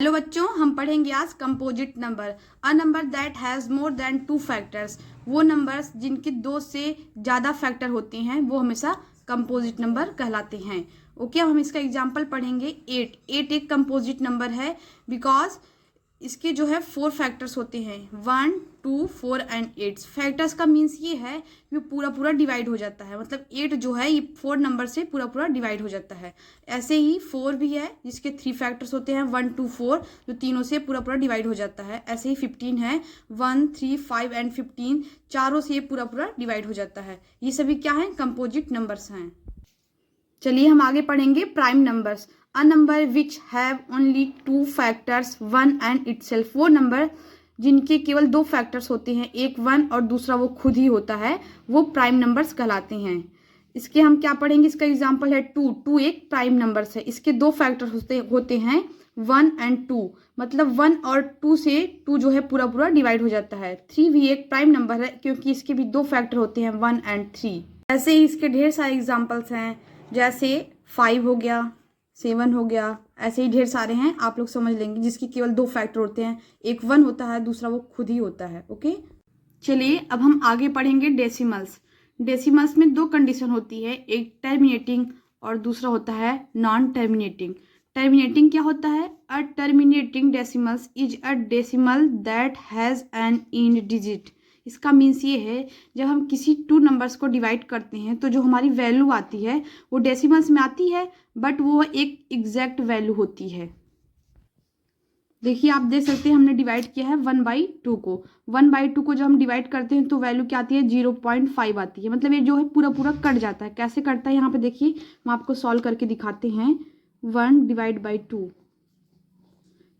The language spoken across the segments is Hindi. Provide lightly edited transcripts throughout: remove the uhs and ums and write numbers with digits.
हेलो बच्चों, हम पढ़ेंगे आज composite number. A number that has more than 2 factors. वो नंबर्स जिनके 2 से ज़्यादा फैक्टर होते हैं वो हमेशा कंपोजिट नंबर कहलाते हैं। ओके, अब हम इसका एग्जांपल पढ़ेंगे। 8 एक कंपोजिट नंबर है बिकॉज इसके जो है 4 फैक्टर्स होते हैं, 1, 2, 4 एंड 8। फैक्टर्स का मीन्स ये है कि पूरा पूरा डिवाइड हो जाता है, मतलब 8 जो है ये 4 नंबर से पूरा पूरा डिवाइड हो जाता है। ऐसे ही 4 भी है जिसके 3 फैक्टर्स होते हैं, 1, 2, 4, जो तीनों से पूरा पूरा डिवाइड हो जाता है। ऐसे ही 15 है, 1, 3, 5 एंड 15, चारों से ये पूरा पूरा डिवाइड हो जाता है। ये सभी क्या है? कंपोजिट नंबर्स हैं। चलिए हम आगे पढ़ेंगे prime numbers. A number which have only 2 factors 1 and itself. वो नंबर जिनके केवल 2 फैक्टर्स होते हैं, एक 1 और दूसरा वो खुद ही होता है, वो प्राइम नंबर्स कहलाते हैं। इसके हम क्या पढ़ेंगे? इसका एग्जांपल है 2 एक प्राइम नंबर्स है। इसके 2 फैक्टर होते हैं 1 एंड 2, मतलब 1 और 2 से 2 जो है पूरा पूरा डिवाइड हो जाता है। 3 भी एक प्राइम नंबर है क्योंकि इसके भी 2 फैक्टर होते हैं 1 एंड 3। ऐसे ही इसके ढेर सारे एग्जाम्पल्स हैं, जैसे 5 हो गया, 7 हो गया, ऐसे ही ढेर सारे हैं, आप लोग समझ लेंगे, जिसके केवल 2 फैक्टर होते हैं, एक 1 होता है, दूसरा वो खुद ही होता है। ओके, चलिए अब हम आगे पढ़ेंगे डेसिमल्स। डेसिमल्स में 2 कंडीशन होती है, एक टर्मिनेटिंग और दूसरा होता है नॉन टर्मिनेटिंग। टर्मिनेटिंग क्या होता है? अ terminating decimals is a decimal that has an and digit. इसका मीन्स ये है, जब हम किसी 2 नंबर्स को डिवाइड करते हैं तो जो हमारी वैल्यू आती है वो डेसिमल्स में आती है, बट वो एक एग्जैक्ट वैल्यू होती है। देखिए, आप देख सकते हैं हमने डिवाइड किया है 1/2 को। 1/2 को जब हम डिवाइड करते हैं तो वैल्यू क्या आती है? 0.5 आती है। मतलब ये जो है पूरा पूरा कट जाता है। कैसे कटता है यहाँ पे देखिए, हम आपको सॉल्व करके दिखाते हैं। 1/2,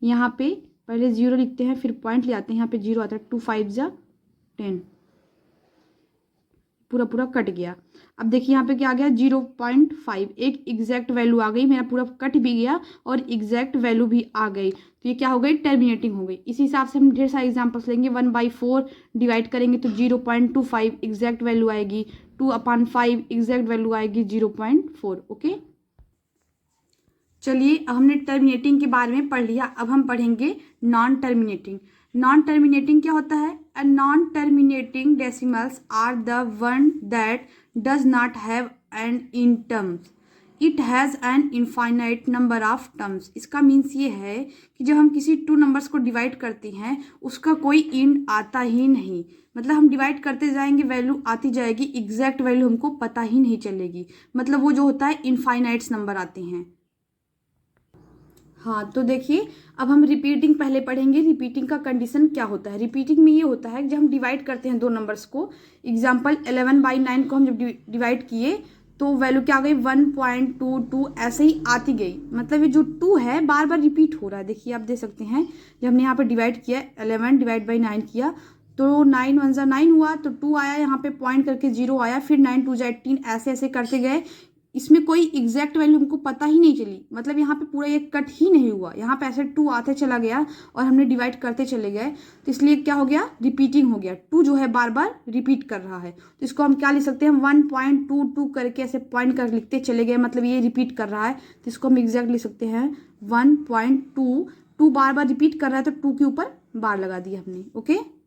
यहाँ पे पहले 0 लिखते हैं, फिर पॉइंट ले आते हैं, यहाँ पे 0 आता है। 2 5 जा 10, पूरा पूरा कट गया। अब देखिए यहाँ पे क्या आ गया? 0.5, एक एग्जैक्ट वैल्यू आ गई, मेरा पूरा कट भी गया और एग्जैक्ट वैल्यू भी आ गई। तो ये क्या हो गई? टर्मिनेटिंग हो गई। इसी हिसाब से हम ढेर सारे एग्जांपल्स लेंगे। 1/4 डिवाइड करेंगे तो 0.25 एग्जैक्ट वैल्यू आएगी। 2/5 एग्जैक्ट वैल्यू आएगी 0.4। ओके, चलिए अब हमने टर्मिनेटिंग के बारे में पढ़ लिया, अब हम पढ़ेंगे नॉन टर्मिनेटिंग। नॉन टर्मिनेटिंग क्या होता है? A non terminating decimals are the one that does not have an in terms, it has an infinite number of terms. इसका मीन्स ये है कि जब हम किसी 2 नंबर्स को डिवाइड करते हैं उसका कोई इंड आता ही नहीं। मतलब हम डिवाइड करते जाएंगे, वैल्यू आती जाएगी, एग्जैक्ट वैल्यू हमको पता ही नहीं चलेगी। मतलब वो जो होता है इनफाइनाइट्स नंबर आते हैं। हाँ, तो देखिए अब हम रिपीटिंग पहले पढ़ेंगे। रिपीटिंग का कंडीशन क्या होता है? रिपीटिंग में ये होता है कि जब हम डिवाइड करते हैं 2 नंबर्स को, एग्जांपल 11/9 को हम जब डिवाइड किए तो वैल्यू क्या आ गई? 1.22, ऐसे ही आती गई। मतलब ये जो 2 है बार बार रिपीट हो रहा है। देखिए आप देख सकते हैं, जब हमने यहाँ पर डिवाइड किया, 11/9 किया तो 9 1 9 हुआ, तो 2 आया, यहाँ पे पॉइंट करके 0 आया, फिर 9 2 18, ऐसे ऐसे करते गए। इसमें कोई एग्जैक्ट वैल्यू हमको पता ही नहीं चली। मतलब यहाँ पे पूरा ये कट ही नहीं हुआ, यहाँ पे ऐसे 2 आते चला गया और हमने डिवाइड करते चले गए, तो इसलिए क्या हो गया? रिपीटिंग हो गया। 2 जो है बार बार रिपीट कर रहा है, तो इसको हम क्या लिख सकते हैं? 1.22 करके ऐसे पॉइंट कर लिखते चले गए, मतलब ये रिपीट कर रहा है, तो इसको हम एग्जैक्ट लिख सकते हैं 1.2। 2 बार बार रिपीट कर रहा है तो 2 के ऊपर बार लगा दिया हमने। ओके,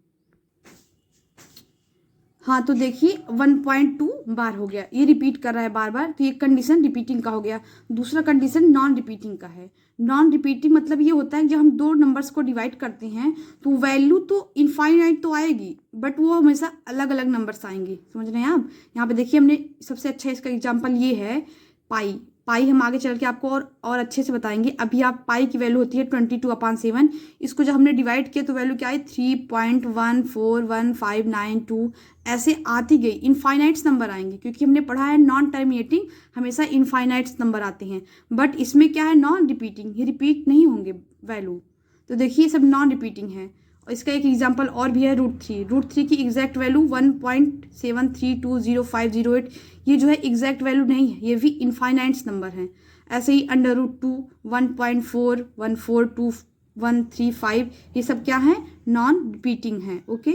हाँ, तो देखिए 1.2 बार हो गया, ये रिपीट कर रहा है बार बार, तो ये कंडीशन रिपीटिंग का हो गया। दूसरा कंडीशन नॉन रिपीटिंग का है। नॉन रिपीटिंग मतलब ये होता है कि जब हम 2 नंबर्स को डिवाइड करते हैं तो वैल्यू तो इनफाइनाइट तो आएगी, बट वो हमेशा अलग अलग नंबर्स आएंगे। समझ रहे हैं आप? यहाँ पे देखिए हमने सबसे अच्छा इसका एग्जाम्पल ये है पाई। पाई हम आगे चल के आपको और अच्छे से बताएंगे। अभी आप पाई की वैल्यू होती है 22/7। इसको जब हमने डिवाइड किया तो वैल्यू क्या आई? 3.141592, ऐसे आती गई। इनफाइनाइट्स नंबर आएंगे क्योंकि हमने पढ़ा है नॉन टर्मिनेटिंग हमेशा इनफाइनाइट्स नंबर आते हैं, बट इसमें क्या है? नॉन रिपीटिंग, ये रिपीट नहीं होंगे वैल्यू। तो देखिए सब नॉन रिपीटिंग है। और इसका एक एग्जांपल और भी है, √3 की एग्जैक्ट वैल्यू 1.73205008। ये जो है एग्जैक्ट वैल्यू नहीं है, ये भी इनफाइनाइट्स नंबर हैं। ऐसे ही √2, 1.41422135, ये सब क्या है? नॉन रिपीटिंग है। ओके,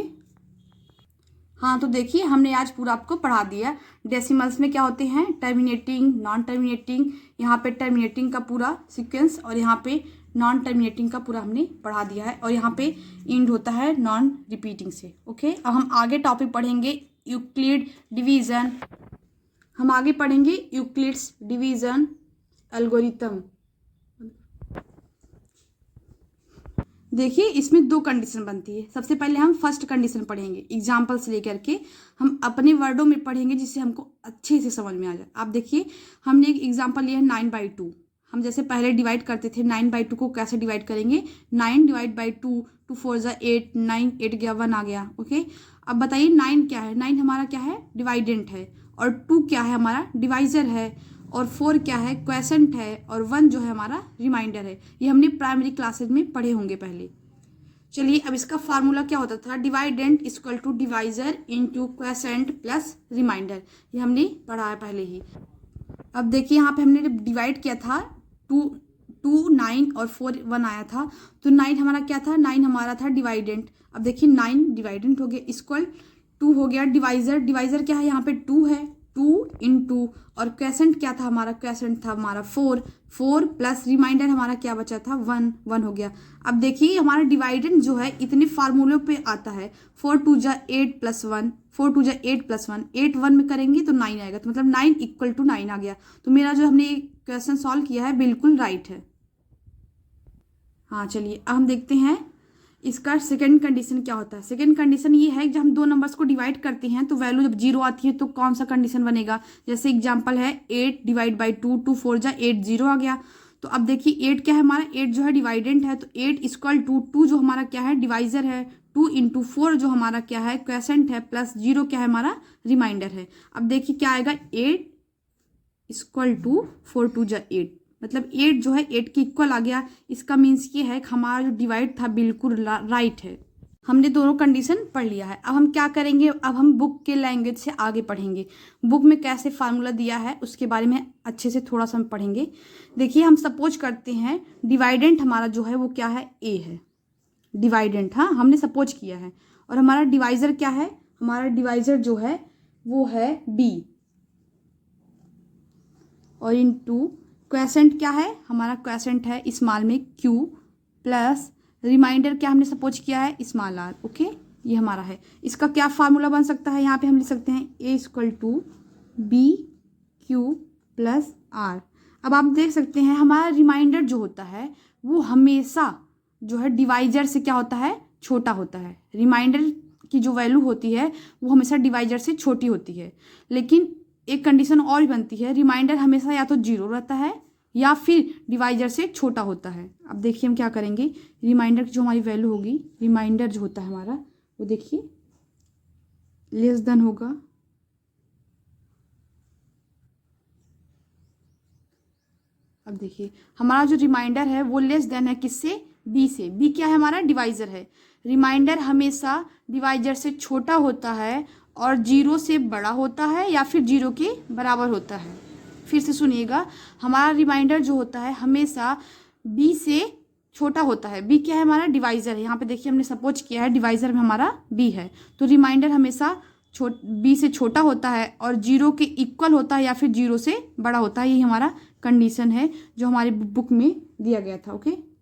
हाँ, तो देखिए हमने आज पूरा आपको पढ़ा दिया। डेसिमल्स में क्या होते हैं? टर्मिनेटिंग, नॉन टर्मिनेटिंग, यहाँ पे टर्मिनेटिंग का पूरा सीक्वेंस और यहाँ पे नॉन टर्मिनेटिंग का पूरा हमने पढ़ा दिया है और यहाँ पे इंड होता है नॉन रिपीटिंग से। ओके, अब हम आगे टॉपिक पढ़ेंगे यूक्लिड डिवीज़न। हम आगे पढ़ेंगे यूक्लिड्स डिवीज़न एल्गोरिथम। देखिए, इसमें दो कंडीशन बनती है। सबसे पहले हम फर्स्ट कंडीशन पढ़ेंगे, एग्जाम्पल से लेकर के हम अपने वर्डों में पढ़ेंगे जिससे हमको अच्छे से समझ में आ जाए। आप देखिए, हमने एक एग्जाम्पल लिया है 9/2। हम जैसे पहले डिवाइड करते थे 9/2 को कैसे डिवाइड करेंगे, 9 डिवाइड बाई 2, 2 4 ज़ा 8, 9 8 गया 1 आ गया। ओके, अब बताइए 9 क्या है? 9 हमारा क्या है? डिवाइडेंट है। और 2 क्या है? हमारा डिवाइजर है। और 4 क्या है? क्वेसेंट है। और 1 जो है हमारा रिमाइंडर है। ये हमने प्राइमरी क्लासेज में पढ़े होंगे पहले। चलिए, अब इसका फार्मूला क्या होता था? Dividend equal to divisor into quotient plus remainder. ये हमने पढ़ा है पहले ही। अब देखिए, यहाँ पे हमने डिवाइड किया था 2 9 और 4 1 आया था, तो 9 हमारा क्या था? 9 हमारा था डिवाइडेंट। अब देखिए 9 डिवाइडेंट हो गया, इक्वल 2 हो गया डिवाइजर। डिवाइजर क्या है? यहाँ पे 2 है, 2 इंटू, और क्वेसेंट क्या था हमारा? क्वेसेंट था हमारा 4 प्लस रिमाइंडर हमारा क्या बचा था? 1 हो गया। अब देखिए, हमारा डिवाइडेंट जो है इतने फार्मूलों पे आता है। 4 2 जा 8 प्लस 1, 4 2 जा 8 प्लस 1, 8 1 में करेंगे तो 9 आएगा। तो मतलब 9 इक्वल टू 9 आ गया। तो मेरा जो हमने क्वेश्चन सॉल्व किया है बिल्कुल राइट है। हाँ, चलिए अब हम देखते हैं इसका सेकंड कंडीशन क्या होता है। सेकंड कंडीशन ये है कि जब हम दो नंबर्स को डिवाइड करते हैं तो वैल्यू जब 0 आती है तो कौन सा कंडीशन बनेगा। जैसे एग्जांपल है 8 डिवाइड बाई 2, 2 4 जा 8 0 आ गया। तो अब देखिए 8 क्या है हमारा? 8 जो है डिवाइडेंट है, तो 8 इक्वल टू 2 जो हमारा क्या है? डिवाइजर है। 2 इंटू 4 जो हमारा क्या है? क्वेसेंट है, प्लस 0 क्या है हमारा? रिमाइंडर है। अब देखिए क्या आएगा? 8 इक्वल टू 4 2 जा 8, मतलब 8 जो है 8 के इक्वल आ गया। इसका मीन्स ये है कि हमारा जो डिवाइड था बिल्कुल राइट है। हमने दोनों कंडीशन पढ़ लिया है। अब हम क्या करेंगे? अब हम बुक के लैंग्वेज से आगे पढ़ेंगे। बुक में कैसे फार्मूला दिया है उसके बारे में अच्छे से थोड़ा सा हम पढ़ेंगे। देखिए, हम सपोज करते हैं डिवाइडेंट हमारा जो है वो क्या है? ए है डिवाइडेंट। हाँ, हमने सपोज किया है। और हमारा डिवाइजर क्या है? हमारा डिवाइजर जो है वो है बी। और इनटू क्वेसेंट क्या है? हमारा क्वेसेंट है स्मॉल में क्यू, प्लस रिमाइंडर क्या हमने सपोज किया है? Small are. ओके, ये हमारा है। इसका क्या फार्मूला बन सकता है? यहाँ पे हम लिख सकते हैं A equal to B Q plus R. अब आप देख सकते हैं हमारा रिमाइंडर जो होता है वो हमेशा जो है डिवाइजर से क्या होता है? छोटा होता है। रिमाइंडर की जो वैल्यू होती है वो हमेशा डिवाइजर से छोटी होती है। लेकिन एक कंडीशन और भी बनती है, रिमाइंडर हमेशा या तो 0 रहता है या फिर डिवाइजर से छोटा होता है। अब देखिए हम क्या करेंगे, रिमाइंडर की जो हमारी वैल्यू होगी, रिमाइंडर जो होता है हमारा वो देखिए लेस देन होगा अब देखिए हमारा जो रिमाइंडर है वो लेस देन है किससे? बी से। बी क्या है हमारा? डिवाइजर है। रिमाइंडर हमेशा डिवाइजर से छोटा होता है और 0 से बड़ा होता है या फिर 0 के बराबर होता है। फिर से सुनिएगा, हमारा रिमाइंडर जो होता है हमेशा बी से छोटा होता है। बी क्या है हमारा? डिवाइजर है। यहाँ पे देखिए हमने सपोज किया है डिवाइजर में हमारा बी है, तो रिमाइंडर हमेशा बी से छोटा होता है और 0 के इक्वल होता है या फिर 0 से बड़ा होता है। यही हमारा कंडीशन है जो हमारी बुक में दिया गया था। ओके।